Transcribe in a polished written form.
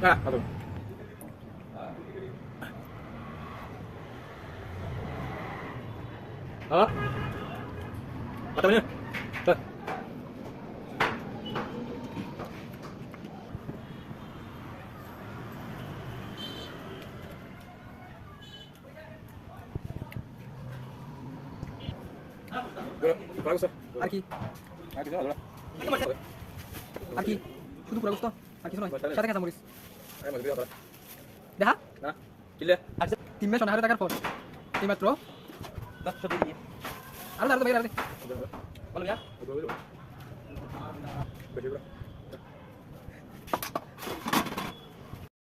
Ah, pardon. Đó. Bắt đầu nhá. Rồi. Rồi, করা গেছে। আর কি আর কিছু হলো না। আর কি শুধু পুরা গোস্ত আর কিছু নয় সাথে কাঁচা মরিচ আরে মজবি আবার। দেখা না। কিলে? আর 3 মাস অনাহারে টাকার পর এইমাত্র 10 টাকা দিয়ে। আরো বাইরে বলো না। বেশি করে।